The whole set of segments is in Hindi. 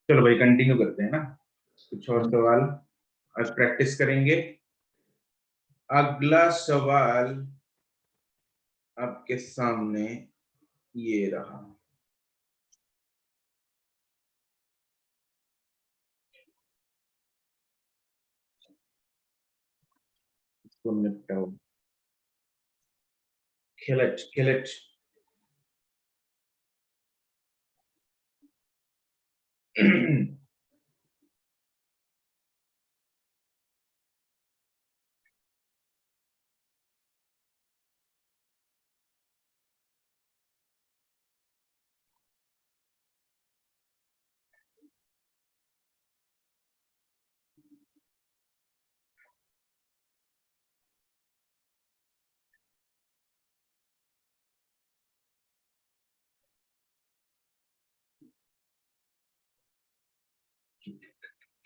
चलो भाई कंटिन्यू करते हैं ना, कुछ और सवाल आज प्रैक्टिस करेंगे। अगला सवाल आपके सामने ये रहा। इसको निपटाओ। खिलच खिलच।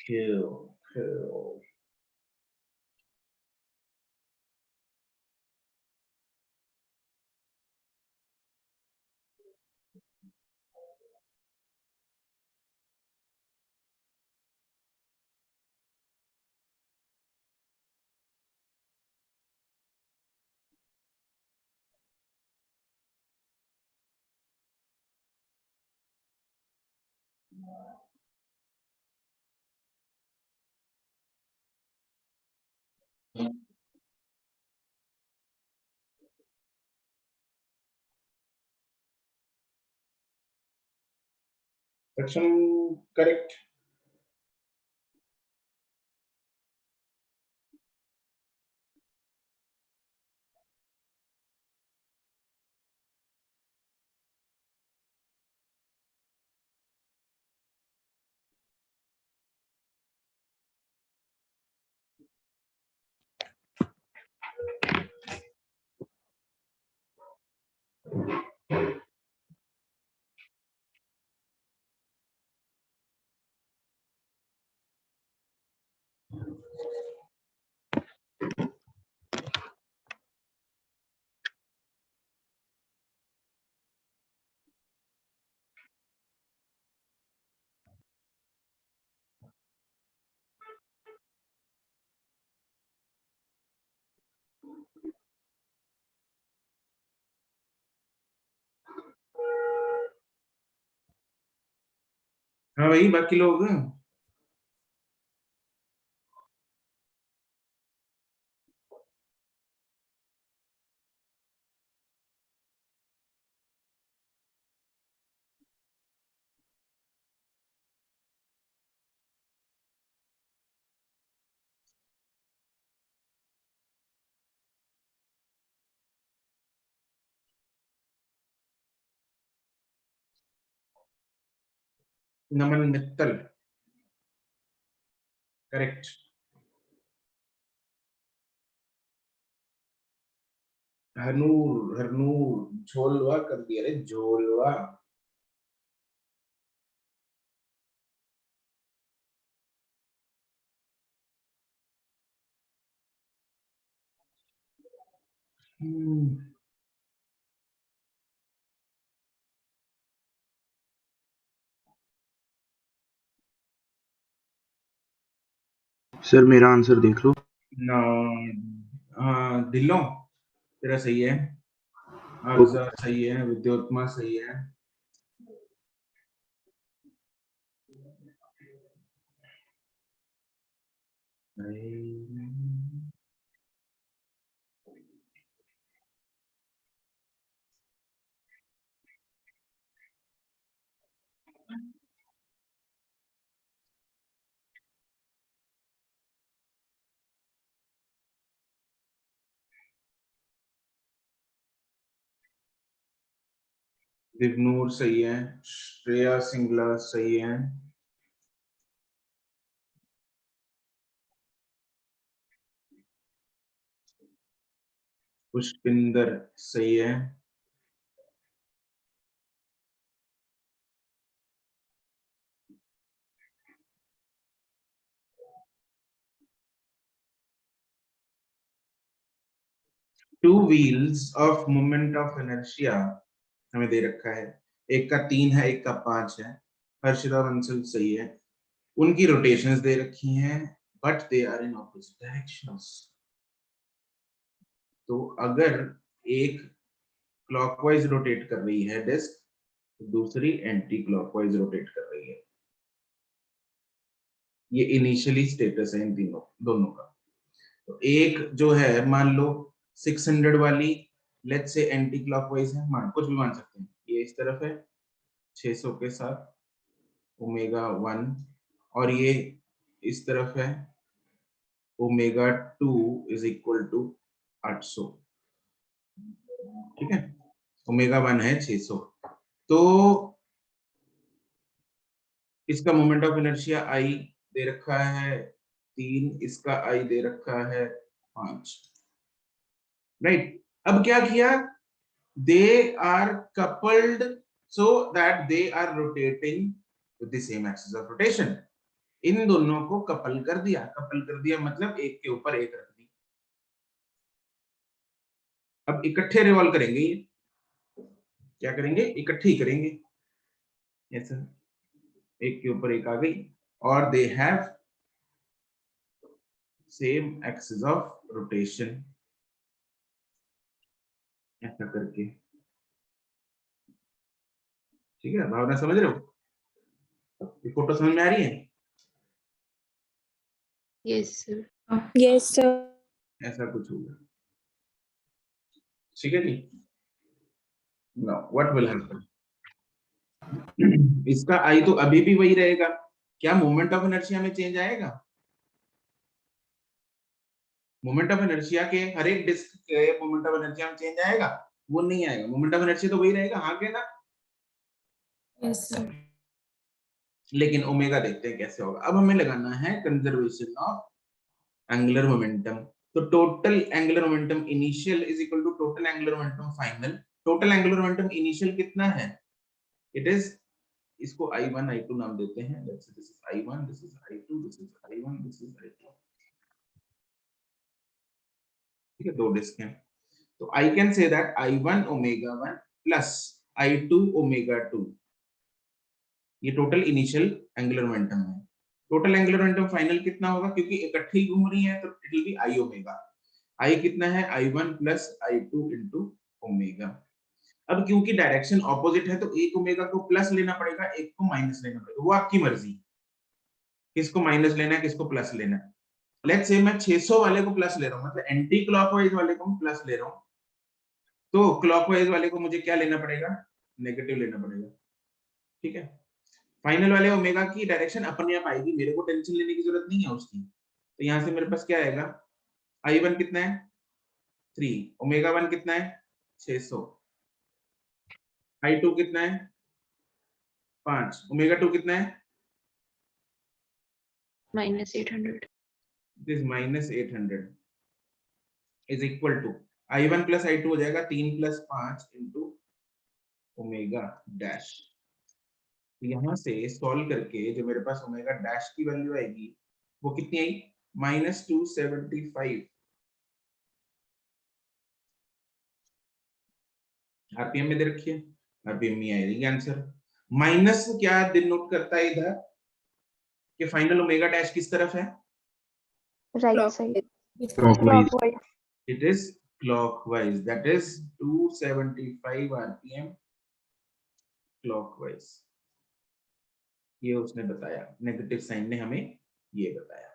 kill, kill. Section correct. हाँ भाई बाकी लोग नमन मित्तल करेक्ट। हरनूर हरनूर झोलवा कर दिया रे झोलवा। सर मेरा आंसर देख लो। ना हाँ दिलों तेरा सही है। आगजा सही है, विद्योत्मा सही है। दिवनूर सही है। श्रेया सिंगला सही है। पुष्पिंदर सही है। Two wheels of moment of inertia हमें दे रखा है। एक का 3 है, एक का 5 है। हर्षिता बंसल सही है। उनकी रोटेशंस दे रखी हैं but they are in opposite directions. तो अगर एक क्लॉकवाइज रोटेट कर रही है डिस्क, तो दूसरी एंटी क्लॉकवाइज रोटेट कर रही है। ये इनिशियली स्टेटस है इन तीनों दोनों का। तो एक जो है मान लो 600 वाली, लेट्स से एंटी क्लॉकवाइज है, मान कुछ भी मान सकते हैं, ये इस तरफ है 600 के साथ ओमेगा 1, और ये इस तरफ है ओमेगा 2 इज इक्वल टू 800। ठीक है, ओमेगा 1 है 600। तो इसका मोमेंट ऑफ इनर्शिया आई दे रखा है 3, इसका आई दे रखा है 5। राइट, अब क्या किया, they are coupled so that they are rotating with the same axis of rotation. इन दोनों को कपल कर दिया, कपल कर दिया मतलब एक के ऊपर एक रख दी। अब इकट्ठे रिवॉल्व करेंगे, ये क्या करेंगे, इकट्ठे ही करेंगे ऐसा, एक के ऊपर एक आ गई, और they have same axis of rotation, ऐसा करके। ठीक है, भावना समझ रहे हो, ये फोटो समझ में आ रही है? Yes sir. Yes sir. ऐसा कुछ होगा। ठीक है जी, नाउ व्हाट विल हैपन, इसका आई तो अभी भी वही रहेगा, क्या मोमेंट ऑफ इनर्शिया में चेंज आएगा? मोमेंट ऑफ इनर्शिया के हर एक डिस्क के मोमेंट ऑफ इनर्शिया में चेंज आएगा? वो नहीं आएगा, मोमेंट ऑफ इनर्शिया तो वही रहेगा, हाँ के ना? Yes sir. लेकिन ओमेगा देखते हैं कैसे होगा। अब हमें लगाना है कंजर्वेशन ऑफ एंगुलर मोमेंटम। तो total angular momentum initial is equal to total angular momentum final. Total angular momentum initial कितना है? इट इज, इसको I1 I2 नाम देते हैं, let's say this is I1, this is I2, this is I1, this is I2। ठीक है, दो डिस्क हैं, तो I can say that I1 omega 1 plus I2 omega 2, ये टोटल इनिशियल एंगुलर मोमेंटम है। टोटल एंगुलर मोमेंटम फाइनल कितना होगा, क्योंकि इकट्ठी ही घूम रही है तो it will be I omega. I कितना है, I1 plus I2 into omega. अब क्योंकि डायरेक्शन ऑपोजिट है तो एक ओमेगा को प्लस लेना पड़ेगा, एक को माइनस लेना पड़ेगा, वो आपकी मर्जी, किसको माइनस लेना है किसको प्लस लेना है। लेट्स से मैं 600 वाले को प्लस ले रहा हूं, मतलब एंटी क्लॉकवाइज वाले को प्लस ले रहा हूं, तो क्लॉकवाइज वाले को मुझे क्या लेना पड़ेगा, नेगेटिव लेना पड़ेगा। ठीक है, फाइनल वाले ओमेगा की डायरेक्शन अपने आप आएगी, मेरे को टेंशन लेने की जरूरत नहीं है उसकी। तो यहां से मेरे पास क्या आएगा, I1 कितना है 3, ओमेगा 1 कितना है 600, I2 कितना है 5, ओमेगा 2 कितना है -800। It is -800 is equal to I1 plus I2 हो जाएगा 3 प्लस 5 इंटू ओमेगा डैश। यहां से सॉल्व करके जो मेरे पास ओमेगा डैश की वैल्यू आएगी वो कितनी आई, -275 आरपीएम में दे रखी है, आरपीएम में आएगी आंसर। माइनस क्या डिनोट करता है इधर, कि फाइनल ओमेगा डैश किस तरफ है, right side. Clockwise. It is clockwise, that is 275 RPM clockwise. ये उसने बताया, नेगेटिव साइन ने हमें ये बताया।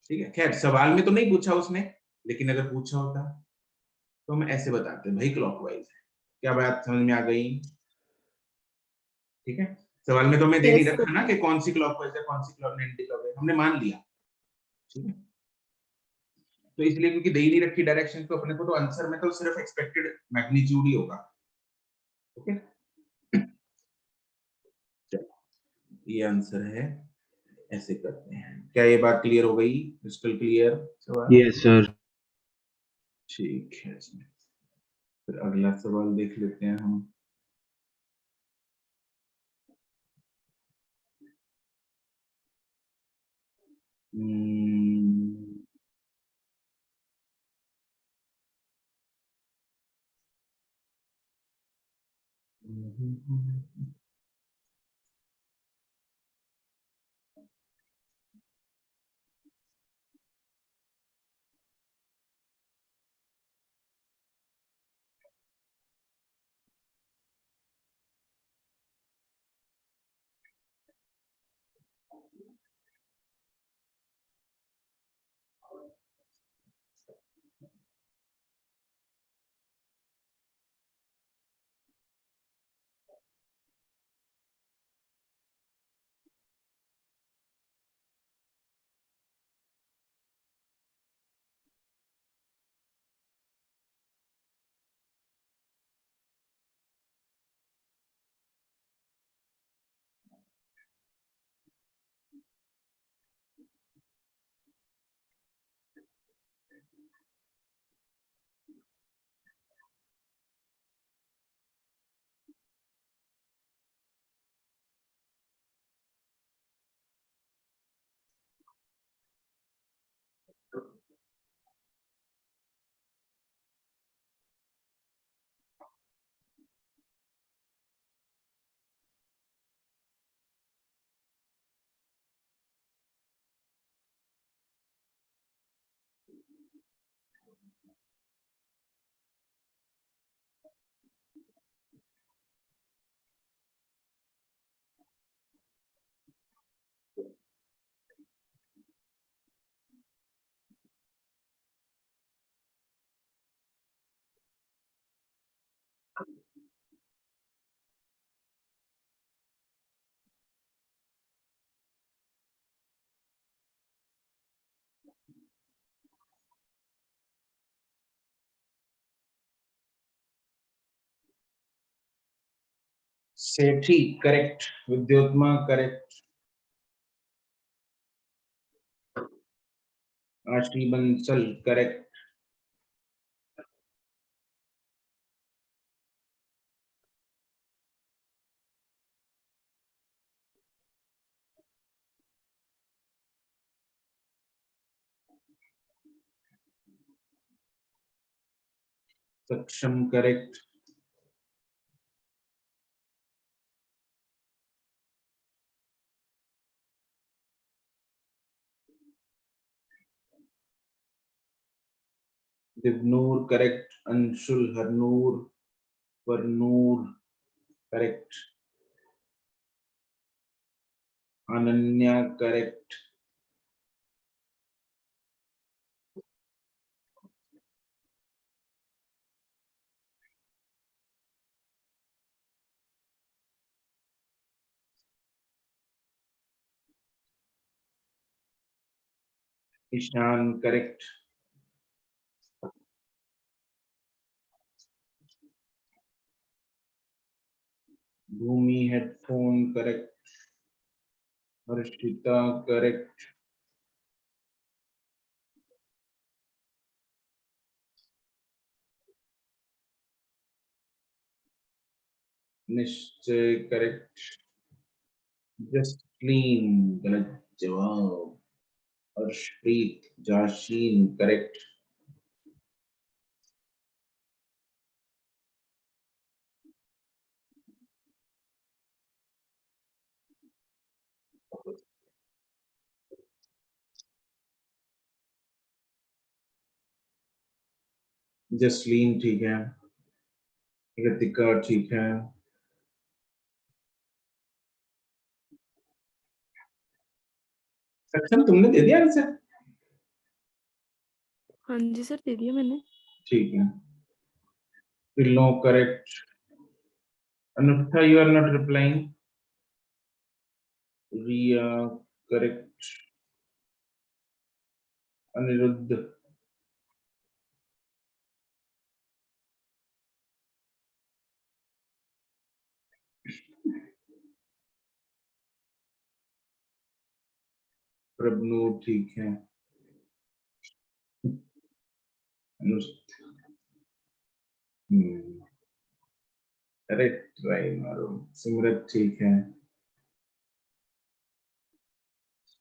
ठीक है, खैर सवाल में तो नहीं पूछा उसने, लेकिन अगर पूछा होता तो हम ऐसे बताते भाई क्लॉकवाइज है। क्या बात समझ में आ गई? ठीक है, सवाल में तो हमें दे नहीं रखा ना कि कौन सी क्लॉकवाइज है कौन सी एंटी क्लॉकवाइज, हमने मान लिया। ठीक है, तो इसलिए क्योंकि दे ही नहीं रखी डायरेक्शन, तो अपने को तो आंसर में तो सिर्फ एक्सपेक्टेड मैग्नीट्यूड ही होगा। ओके, ये आंसर है, ऐसे करते हैं। क्या ये बात क्लियर हो गई, क्रिस्टल क्लियर सवाल? Yes, sir. ठीक है जी, फिर अगला सवाल देख लेते हैं हम। सेठी correct, Vidyotma correct, Ashi Bansal correct, Saksham correct, Divnoor correct, Anshul, Harnoor, Varnoor correct, Ananya correct, Ishaan correct, Bhumi headphone correct, Harshita correct, Nishchay correct, just clean गलत जवाब, अर्शप्रीत, जाशीन करेक्ट, जसलीन ठीक है, ऋतिका ठीक है, सक्षम तुमने दे दिया आंसर? हाँ जी सर, दे दिया मैंने। ठीक है, no correct, Anushtha you are not replying, Riya correct, Aniruddh Prabhnu ठीक है, अरे ट्राई मारो, सिमरत ठीक है,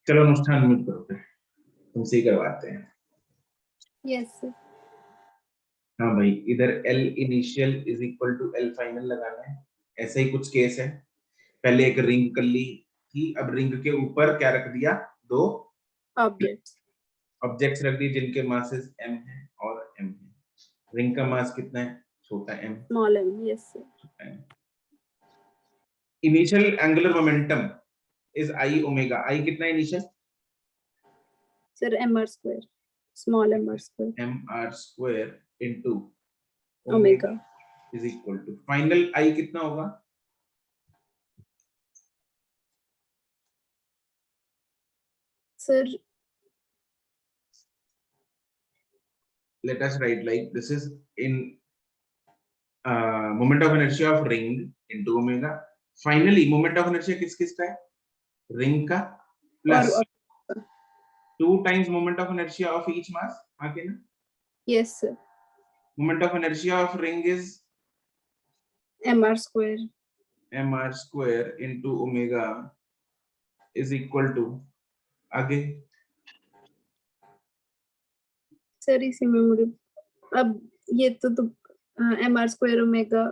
चलो अनुष्ठान म्यूट करो फिर, तुमसे ही करवाते हैं। Yes sir. हाँ भाई, इधर L initial is equal to L final लगाना है, ऐसा ही कुछ केस है। पहले एक रिंग कर ली थी, अब रिंग के ऊपर क्या रख दिया, दो ऑब्जेक्ट्स। ऑब्जेक्ट्स रख दिए जिनके मासेस m है और m है। रिंग का मास कितना है, छोटा m, small M. Yes sir. Initial angular momentum is I omega, I कितना है initial, sir M R square, small M R square mr square into omega. Is equal to final I कितना होगा, sir let us write like this is in moment of inertia of ring into omega, finally moment of inertia किस किस का है, रिंग का प्लस और 2 times moment of inertia of each mass, आगे ना, yes sir, moment of inertia of ring is M R square. mr square into omega is equal to, आगे सर इसी में मुझे अब ये तो M R square omega,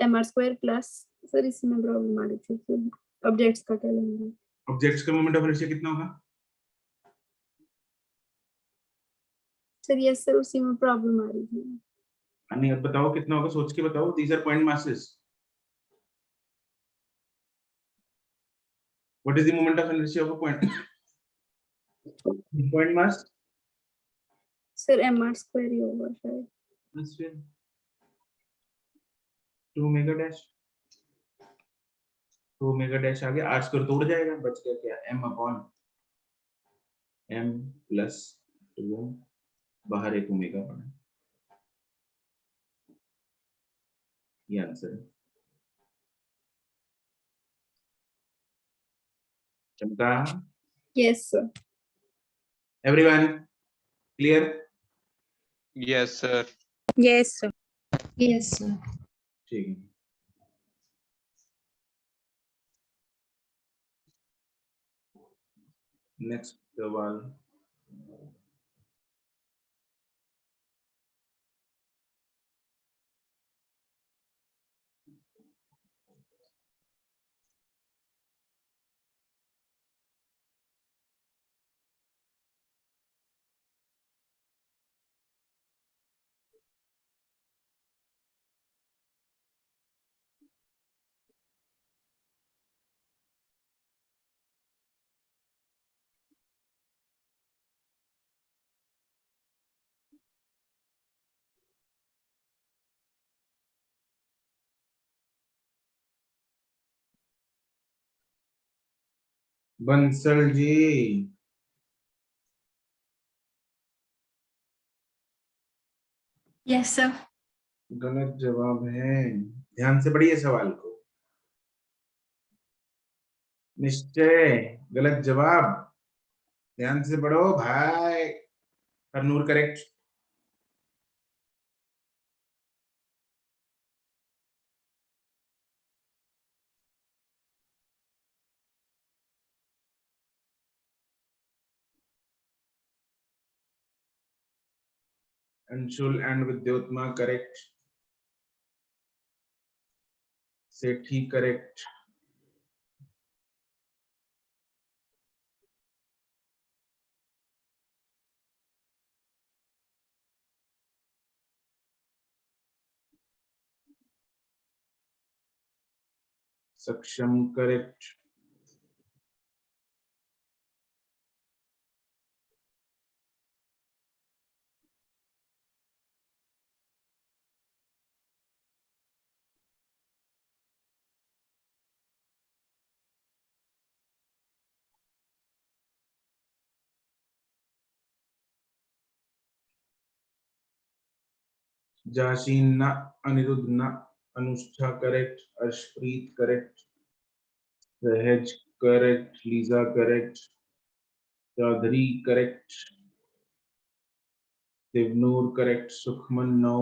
M R square plus, sir इसी में प्रॉब्लम आ रही थी, फिर ऑब्जेक्ट्स का क्या लेंगे। ऑब्जेक्ट्स का मोमेंट ऑफ इनर्शिया कितना होगा, सर यस सर, उसी में प्रॉब्लम आ रही थी। नहीं अब बताओ कितना होगा, सोच के बताओ, these are point masses, what is the moment of inertia of a point mass, sir M R square ही होगा शायद। 2 ओमेगा डैश, 2 ओमेगा डैश आ गया, r स्क्वायर तोड़ जाएगा, बच गया क्या, m अपॉन m प्लस 2, बाहर एक ओमेगा पड़ा, ये आंसर है। चमका? Yes, sir. Everyone clear? Yes, sir. Yes, sir. Yes, sir. ठीक है. नेक्स्ट सवाल. Bansal ji, Yes, sir. गलत जवाब है. ध्यान से पढ़िए सवाल को. निश्चय गलत जवाब. ध्यान से पढ़ो भाई. Harnoor correct. Anshul and Vidyotma correct. Sethi correct. Saksham correct. Jashin न, अनिरुद्ध न, Anushtha correct. Arshpreet correct. Sahaj correct. Liza correct. Chaudhary correct. Devnoor correct. Sukhman no.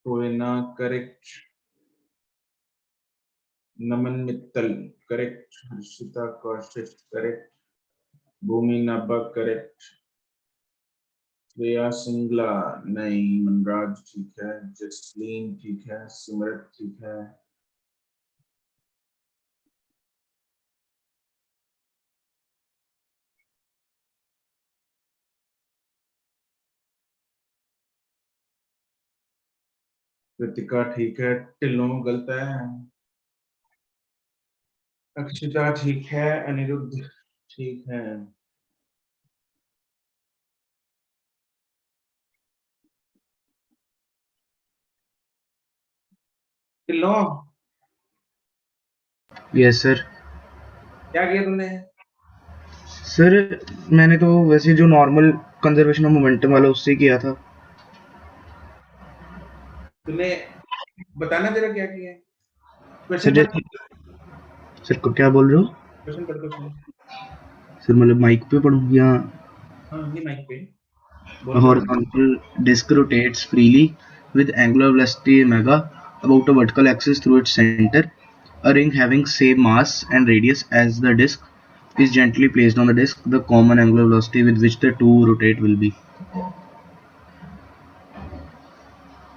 Roena correct. Naman Mittal correct. Harshita Kaushik correct. Bhumi Naba correct. Shreya Singla नहीं. मनराज ठीक है. जसलीन ठीक है. सिमरत ठीक है. कृतिका ठीक है. टिल्लो गलत है. अक्षिता ठीक है. अनिरुद्ध ठीक है. Tillo yes sir. क्या किया तुमने? सर मैंने तो वैसे जो नॉर्मल कंजर्वेशन ऑफ मोमेंटम वाला उससे किया था. तुमने बताना जरा क्या किया है. सर क्वेश्चन पढ़. जैसे सर को क्या बोल रहे हो क्वेश्चन पढ़. क्वेश्चन. सर? मतलब माइक पे पढ़ूं या हाँ ये माइक पे. a horizontal disk rotates freely with angular velocity omega about a vertical axis through its center. A ring having same mass and radius as the disk is gently placed on the disk. The common angular velocity with which the two rotate will be.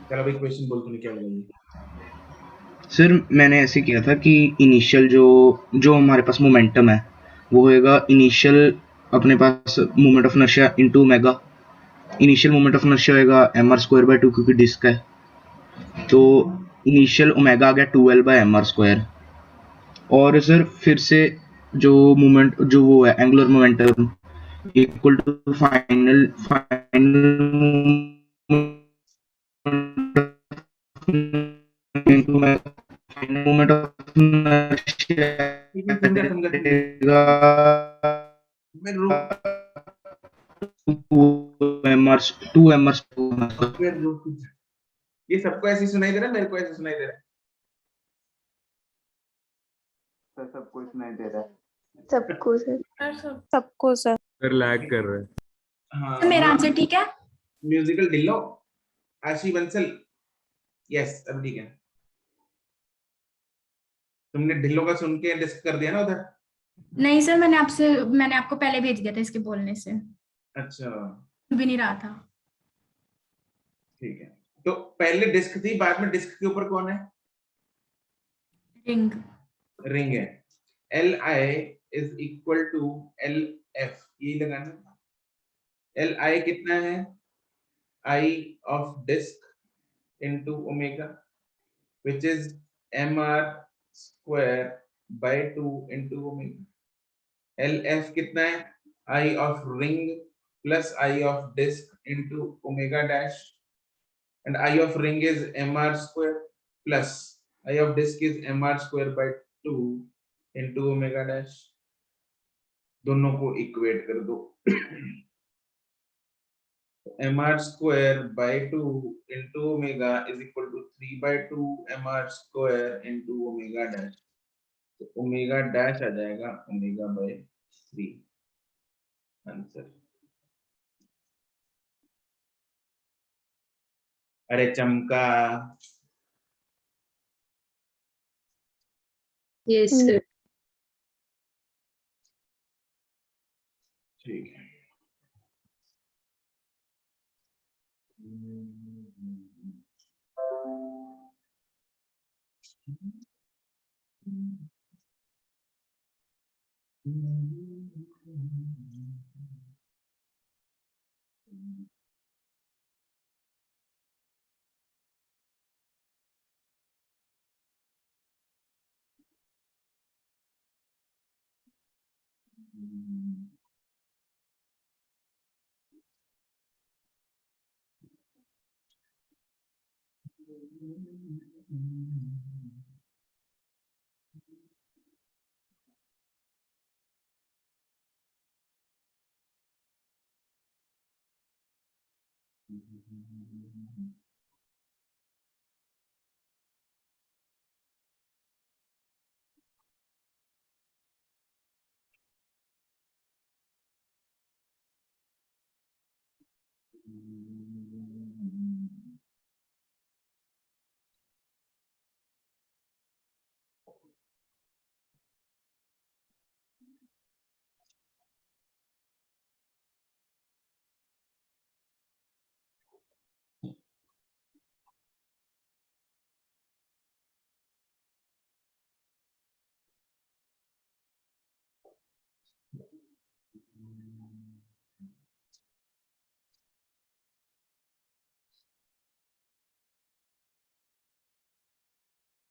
चलो भाई क्वेश्चन बोल. तूने क्या बोला? सर मैंने ऐसे किया था कि इनिशियल जो हमारे पास मोमेंटम है वो होएगा इनिशियल अपने पास moment of inertia into omega. Initial moment of inertia होएगा mr² / 2 क्योंकि डिस्क है. तो इनिशियल ओमेगा आ गया 2l/mr². और सर फिर से जो मोमेंट जो वो है angular momentum equal to final moment of समझा मैं रुक. 2mr स्क्वायर रूट, ये सबको ऐसे ही सुनाई दे रहा है, मेरे को ऐसे सुनाई दे रहा है? सर सबको सुनाई दे रहा है? सबको सर। सबको सर। सर लैग कर रहे हैं। हाँ, मेरा आंसर ठीक है? म्यूजिकल ढिल्लो, आशी बंसल, यस अब ठीक है। तुमने ढिल्लो का सुन के डिस्क कर दिया ना उधर? नहीं सर, मैंने आपको पहले भेज दिया था इसके बोलने से, अच्छा भी नहीं रहा था। ठीक है, तो पहले डिस्क थी, बाद में डिस्क के ऊपर कौन है? रिंग। रिंग है। L I is equal to L F, यही लगाना। एल आई कितना है? I of disc into omega, which is mr square by 2 into omega. LF कितना है? I of ring plus I of disk into omega dash, and I of ring is mr square plus I of disk is mr square by 2 into omega dash. दोनों को इक्वेट कर दो। mr square by 2 into omega is equal to 3 by 2 mr square into omega dash. तो ओमेगा डैश आ जाएगा ओमेगा बाय 3, आंसर। अरे चमका। Yes, sir. ठीक है।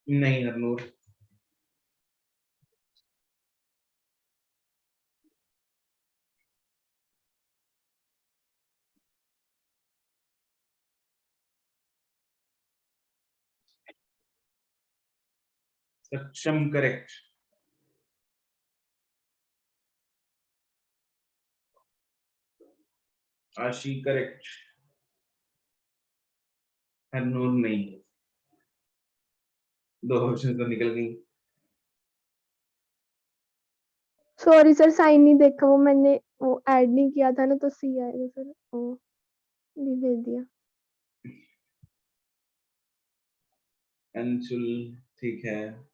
नहीं हरनूर, सक्षम करेक्ट। आशी करेक्ट। हरनूर नहीं, दो ऑप्शन तो निकल गई। सॉरी सर, साइन नहीं देखा, वो मैंने वो ऐड नहीं किया था ना, तो सी आएगा सर, वो नहीं भेज दिया। अंशुल ठीक है।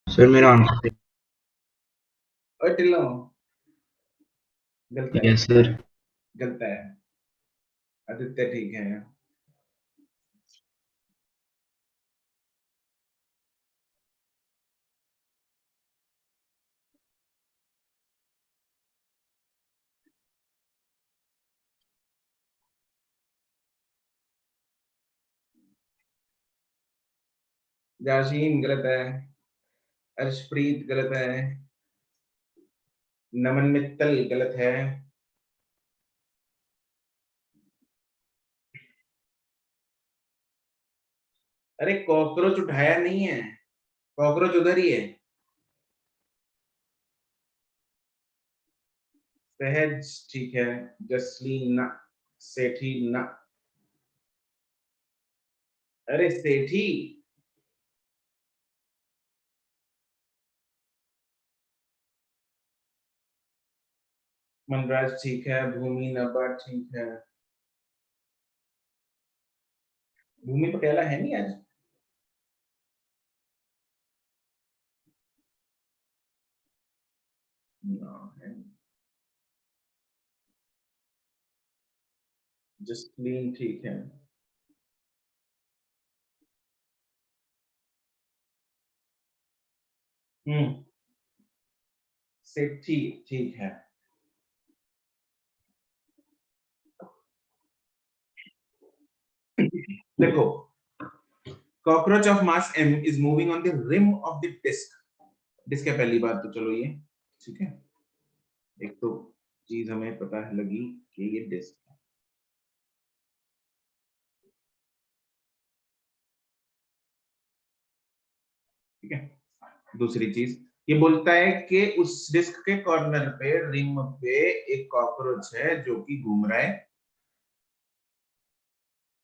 सर मेरा आंसर और टिल्लो गलत है, यस सर। गलत है। आदित्य ठीक है। जाशीन गलत है, अर्शप्रीत गलत है, नमन मित्तल गलत है, अरे कॉकरोच उठाया नहीं है, कॉकरोच उधर ही है। सहज ठीक है, जसलीन ना, सेठी ना, अरे सेठी मनराज ठीक है, भूमि नब्बा ठीक है, भूमि पटेला है नहीं आज। ना है, जसलीन ठीक है, सेठी ठीक है। देखो, cockroach of mass m is moving on the rim of the disc. Disc है पहली बात तो, चलो ये ठीक है, एक तो चीज हमें पता है लगी कि ये डिस्क है, ठीक है। दूसरी चीज ये बोलता है कि उस डिस्क के कॉर्नर पे, रिम पे एक कॉकरोच है जो कि घूम रहा है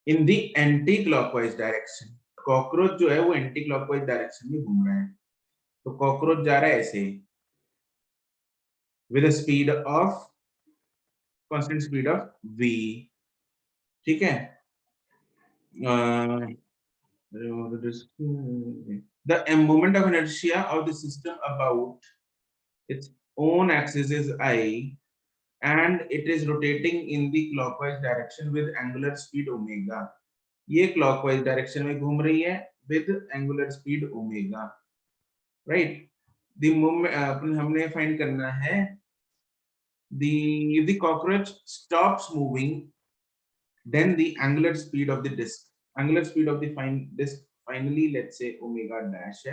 इन दी एंटी क्लॉकवाइज डायरेक्शन। कॉकरोच जो है वो एंटी क्लॉकवाइज डायरेक्शन में घूम रहा है, तो कॉकरोच जा रहा है ऐसे with speed of constant speed of v, ठीक है। The moment of inertia of the system about its own axis is I, and it is rotating in the clockwise direction with angular speed omega. ये clockwise direction में घूम रही है with angular speed omega, right? The moment हमने find करना है if the cockroach stops moving, then the angular speed of the disk, angular speed of the disk finally let's say omega dash है।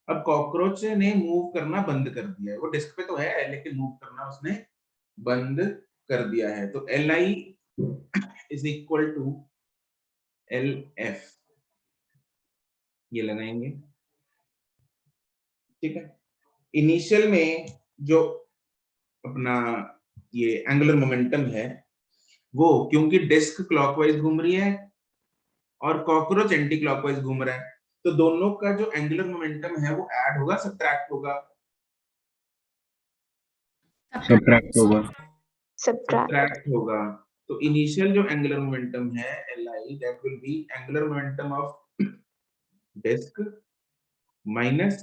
अब कॉकरोच ने मूव करना बंद कर दिया है, वो डिस्क पे तो है लेकिन मूव करना उसने बंद कर दिया है, तो Li is equal to LF, ये लगाएंगे, ठीक है। इनिशियल में जो अपना ये एंगुलर मोमेंटम है वो, क्योंकि डिस्क क्लॉकवाइज घूम रही है और कॉकरोच एंटी क्लॉकवाइज घूम रहा है, तो दोनों का जो एंगुलर मोमेंटम है वो ऐड होगा सब्ट्रैक्ट होगा? सब्ट्रैक्ट होगा। सब्ट्रैक्ट होगा। तो इनिशियल जो एंगुलर मोमेंटम है Li, that will be angular momentum of disc minus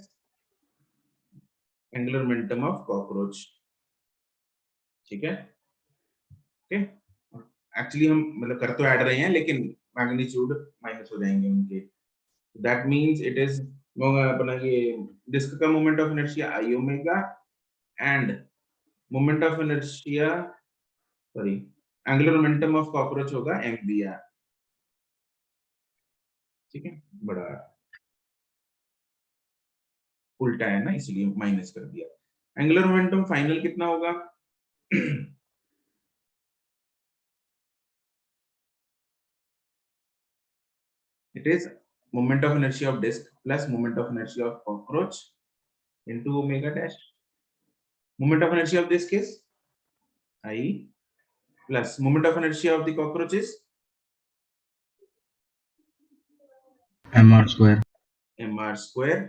angular momentum of cockroach, ठीक है। ओके, एक्चुअली हम मतलब कर तो ऐड रहे हैं लेकिन मैग्नीट्यूड माइनस हो जाएंगे उनके, दैट मींस इट इज अपना ये डिस्क का moment of inertia I omega end moment of inertia, sorry, angular momentum of cockroach होगा mvr, ठीक है। बड़ा उल्टा है ना, इसलिए माइनस कर दिया। एंगुलर मोमेंटम फाइनल कितना होगा? It is moment of inertia of disk plus moment of inertia of cockroach into omega dash. Moment of inertia of disk is I plus moment of inertia of the cockroach is mr square mr square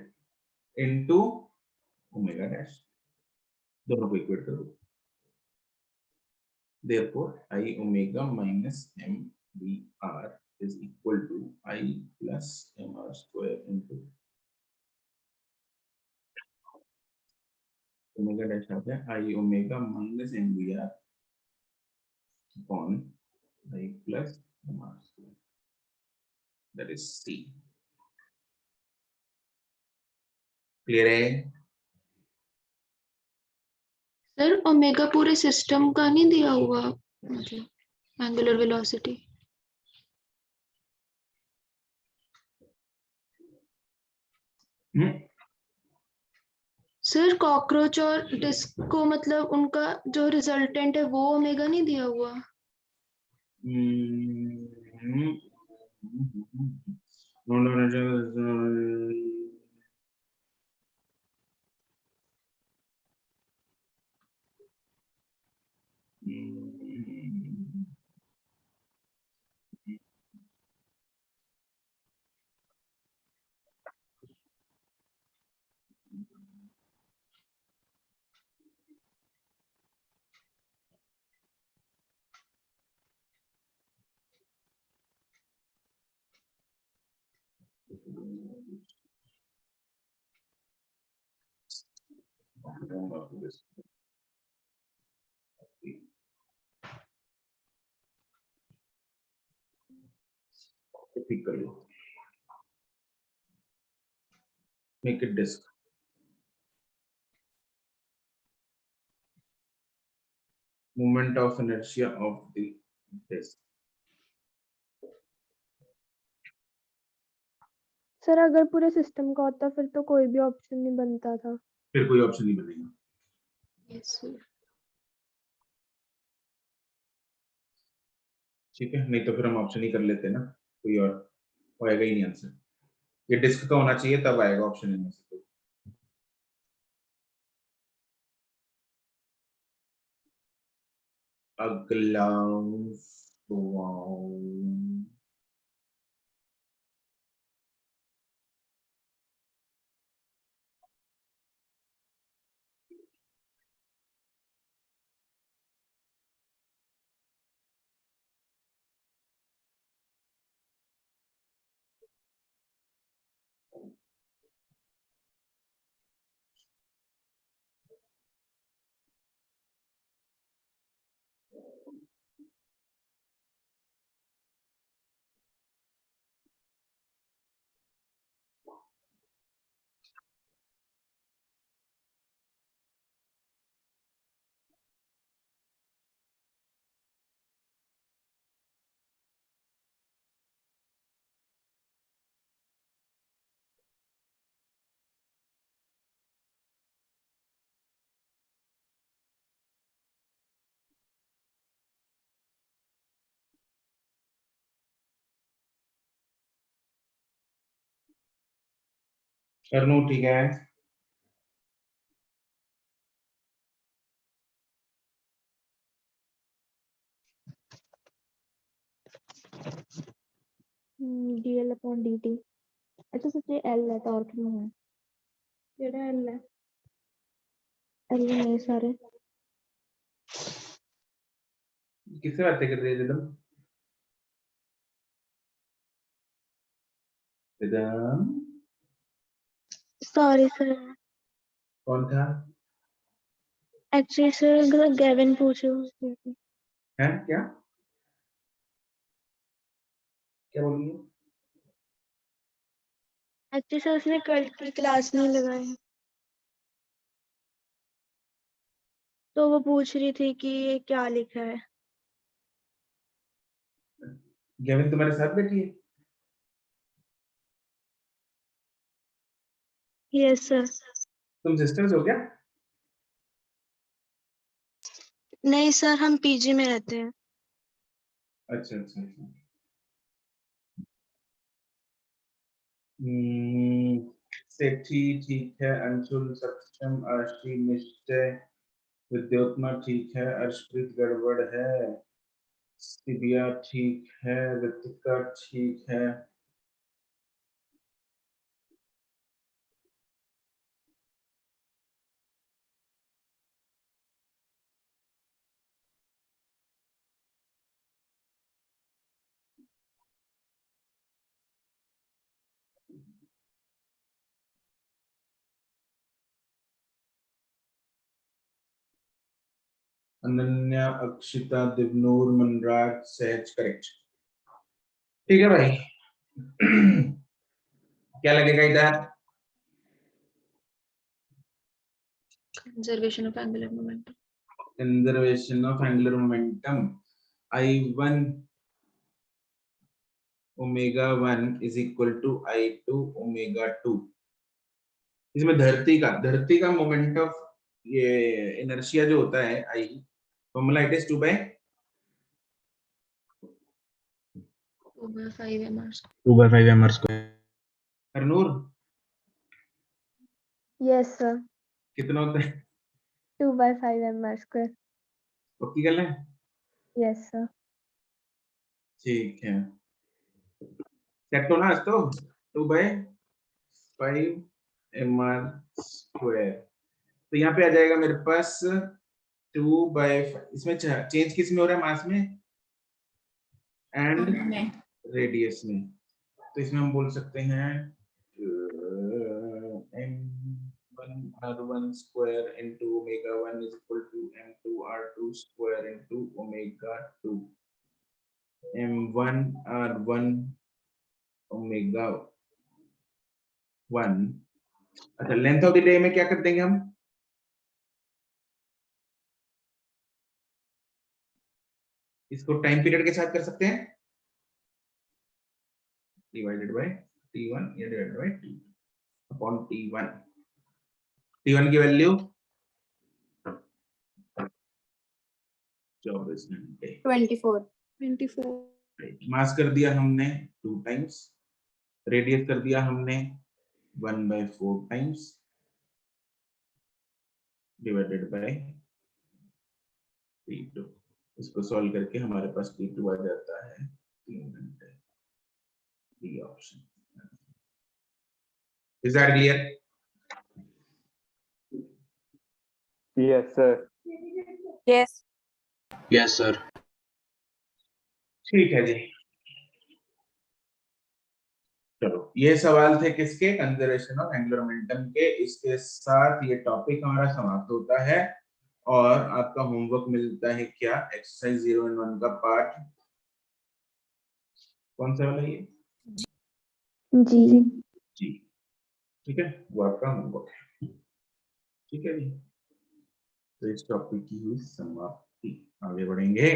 into omega dash, दोनों को इक्वेट करो। Therefore I omega minus mvr is equal to I plus mr square into omega dash आता है I omega minus mvr upon I plus mr square, that is C. Clear है? सर ओमेगा पूरे सिस्टम का नहीं दिया हुआ, मतलब एंगुलर वेलोसिटी। सर कॉकरोच और डिस्क को मतलब उनका जो रिजल्टेंट है वो ओमेगा नहीं दिया हुआ। ठीक कर लो, make it disk. Moment of inertia of the disk. Sir अगर पूरे सिस्टम का होता फिर तो कोई भी ऑप्शन नहीं बनता था। फिर कोई ऑप्शन नहीं बनेगा। Yes sir. ठीक है, नहीं तो फिर हम ऑप्शन ही कर लेते ना, कोई और होएगा ही नहीं आंसर। ये डिस्क का होना चाहिए तब आएगा ऑप्शन इनमें से कोई। अगला सवाल, करनो ठीक है। DL upon DT. अच्छा सच ये एल है टॉर्क में है। केड़ा एल है? एल में सारे। किससे बातें कर रही है रिदम? Rhythm sorry sir. कौन था? एक्चुअली सर गेविन पूछ रहे हो। है क्या? क्या बोली? एक्चुअली सर उसने कल की क्लास नहीं लगाई तो वो पूछ रही थी कि ये क्या लिखा है। गेविन तुम्हारे साथ बैठी है? Yes sir. तुम सिस्टर्स हो क्या? नहीं सर हम पीजी में रहते हैं। अच्छा अच्छा अच्छा। सेठी ठीक है, अंशुल सक्षम, आशी निश्चय, विद्योत्मा ठीक है, अर्शप्रीत गड़बड़ है, सिबिया ठीक है, ऋतिका ठीक है। अनन्या, अक्षिता, दिवनूर, मनराज, सहज करेक्ट। ठीक है भाई। क्या लगेगा इधर? Conservation of angular momentum. Conservation of angular momentum. I1 omega 1 is equal to I2 omega 2। इसमें धरती का मोमेंट ऑफ ये इनर्शिया जो होता है I, formula it is 2/5 mr². 2/5 mr². Harnoor yes sir कितना होता है? 2/5 mr². पक्की गल है? यस सर ठीक है, सेट हो ना आज तो 2/5 mr²। तो यहाँ पे आ जाएगा मेरे पास 2/5, इसमें चेंज किस में हो रहा है, मास में एंड में रेडियस में। तो इसमें हम बोल सकते हैं m1r1 square into omega 1 is equal to m2r2 square into omega 2, m1r1 omega 1। अच्छा, लेंथ ऑफ द डे में क्या कर देंगे हम, इसको टाइम पीरियड के साथ कर सकते हैं, डिवाइडेड बाय t1 या divided by t upon t1। t1 की वैल्यू 24 घंटे। 24 मास कर दिया हमने 2 टाइम्स, रेडियस कर दिया हमने 1/4 टाइम्स, डिवाइडेड बाय t2। इसको सॉल्व करके हमारे पास t2 आ जाता है 3 घंटे। D option. Is that clear? Yes, sir. Yes yes sir. ठीक है जी, चलो ये सवाल थे किसके, कंजर्वेशन ऑफ एंगुलर मोमेंटम के। इसके साथ ये टॉपिक हमारा समाप्त होता है और आपका होमवर्क मिलता है क्या, एक्सरसाइज 0 and 1 का पार्ट कौन सा वाला ये जी जी, ठीक है, वो आपका होमवर्क है। ठीक है जी, तो इस टॉपिक की हुई समाप्ति, आगे बढ़ेंगे।